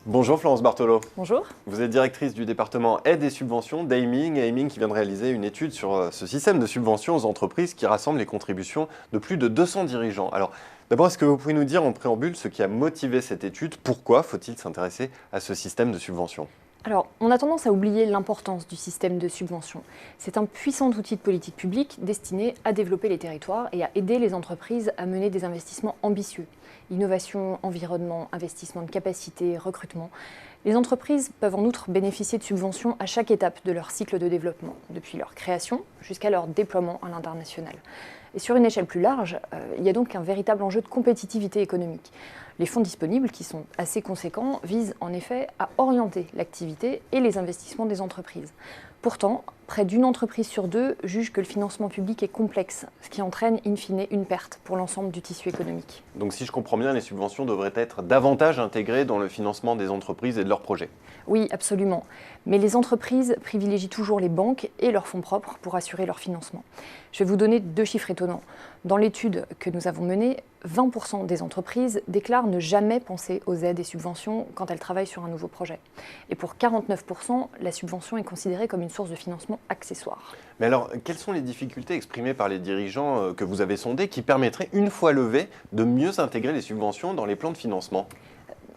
Bonjour Florence Bartolo. Bonjour. Vous êtes directrice du département aide et subventions d'Aiming qui vient de réaliser une étude sur ce système de subventions aux entreprises qui rassemble les contributions de plus de 200 dirigeants. Alors d'abord, est-ce que vous pouvez nous dire en préambule ce qui a motivé cette étude? Pourquoi faut-il s'intéresser à ce système de subventions? Alors, on a tendance à oublier l'importance du système de subvention. C'est un puissant outil de politique publique destiné à développer les territoires et à aider les entreprises à mener des investissements ambitieux. Innovation, environnement, investissement de capacité, recrutement. Les entreprises peuvent en outre bénéficier de subventions à chaque étape de leur cycle de développement, depuis leur création jusqu'à leur déploiement à l'international. Et sur une échelle plus large, il y a donc un véritable enjeu de compétitivité économique. Les fonds disponibles, qui sont assez conséquents, visent en effet à orienter l'activité et les investissements des entreprises. Pourtant, près d'une entreprise sur deux juge que le financement public est complexe, ce qui entraîne in fine une perte pour l'ensemble du tissu économique. Donc si je comprends bien, les subventions devraient être davantage intégrées dans le financement des entreprises et de leurs projets. Oui, absolument. Mais les entreprises privilégient toujours les banques et leurs fonds propres pour assurer leur financement. Je vais vous donner deux chiffres étonnants. Dans l'étude que nous avons menée, 20% des entreprises déclarent ne jamais penser aux aides et subventions quand elles travaillent sur un nouveau projet. Et pour 49%, la subvention est considérée comme une source de financement accessoire. Mais alors, quelles sont les difficultés exprimées par les dirigeants que vous avez sondés qui permettraient, une fois levées, de mieux intégrer les subventions dans les plans de financement?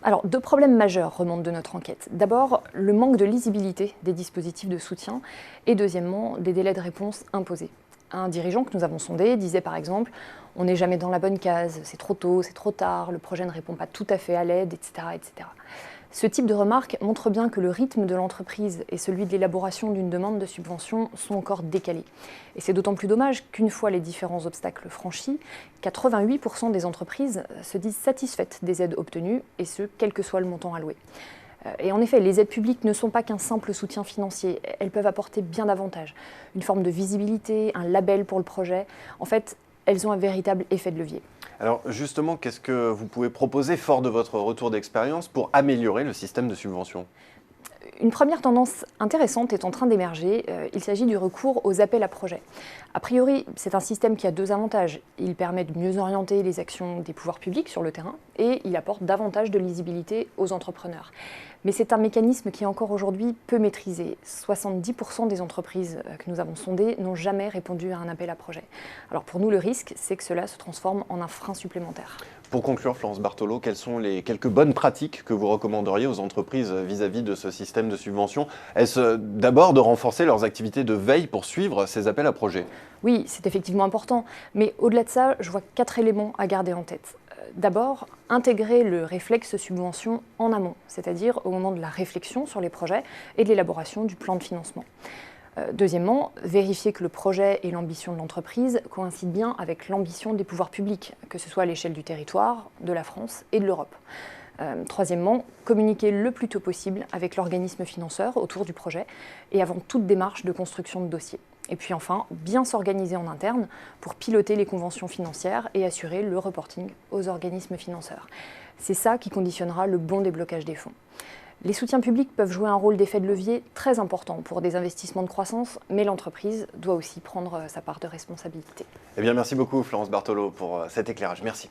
Alors, deux problèmes majeurs remontent de notre enquête. D'abord, le manque de lisibilité des dispositifs de soutien et deuxièmement, des délais de réponse imposés. Un dirigeant que nous avons sondé disait par exemple « on n'est jamais dans la bonne case, c'est trop tôt, c'est trop tard, le projet ne répond pas tout à fait à l'aide, etc. etc. » Ce type de remarque montre bien que le rythme de l'entreprise et celui de l'élaboration d'une demande de subvention sont encore décalés. Et c'est d'autant plus dommage qu'une fois les différents obstacles franchis, 88% des entreprises se disent satisfaites des aides obtenues, et ce, quel que soit le montant alloué. Et en effet, les aides publiques ne sont pas qu'un simple soutien financier, elles peuvent apporter bien davantage. Une forme de visibilité, un label pour le projet. En fait, elles ont un véritable effet de levier. Alors justement, qu'est-ce que vous pouvez proposer, fort de votre retour d'expérience, pour améliorer le système de subvention? Une première tendance intéressante est en train d'émerger. Il s'agit du recours aux appels à projets. A priori, c'est un système qui a deux avantages. Il permet de mieux orienter les actions des pouvoirs publics sur le terrain et il apporte davantage de lisibilité aux entrepreneurs. Mais c'est un mécanisme qui est encore aujourd'hui peu maîtrisé. 70% des entreprises que nous avons sondées n'ont jamais répondu à un appel à projet. Alors pour nous, le risque, c'est que cela se transforme en un frein supplémentaire. Pour conclure, Florence Bartolo, quelles sont les quelques bonnes pratiques que vous recommanderiez aux entreprises vis-à-vis de ce système de subvention? Est-ce d'abord de renforcer leurs activités de veille pour suivre ces appels à projets? Oui, c'est effectivement important, mais au-delà de ça, je vois 4 éléments à garder en tête. D'abord, intégrer le réflexe subvention en amont, c'est-à-dire au moment de la réflexion sur les projets et de l'élaboration du plan de financement. Deuxièmement, vérifier que le projet et l'ambition de l'entreprise coïncident bien avec l'ambition des pouvoirs publics, que ce soit à l'échelle du territoire, de la France et de l'Europe. Troisièmement, communiquer le plus tôt possible avec l'organisme financeur autour du projet et avant toute démarche de construction de dossier. Et puis enfin, bien s'organiser en interne pour piloter les conventions financières et assurer le reporting aux organismes financeurs. C'est ça qui conditionnera le bon déblocage des fonds. Les soutiens publics peuvent jouer un rôle d'effet de levier très important pour des investissements de croissance, mais l'entreprise doit aussi prendre sa part de responsabilité. Eh bien, merci beaucoup Florence Bartolo pour cet éclairage. Merci.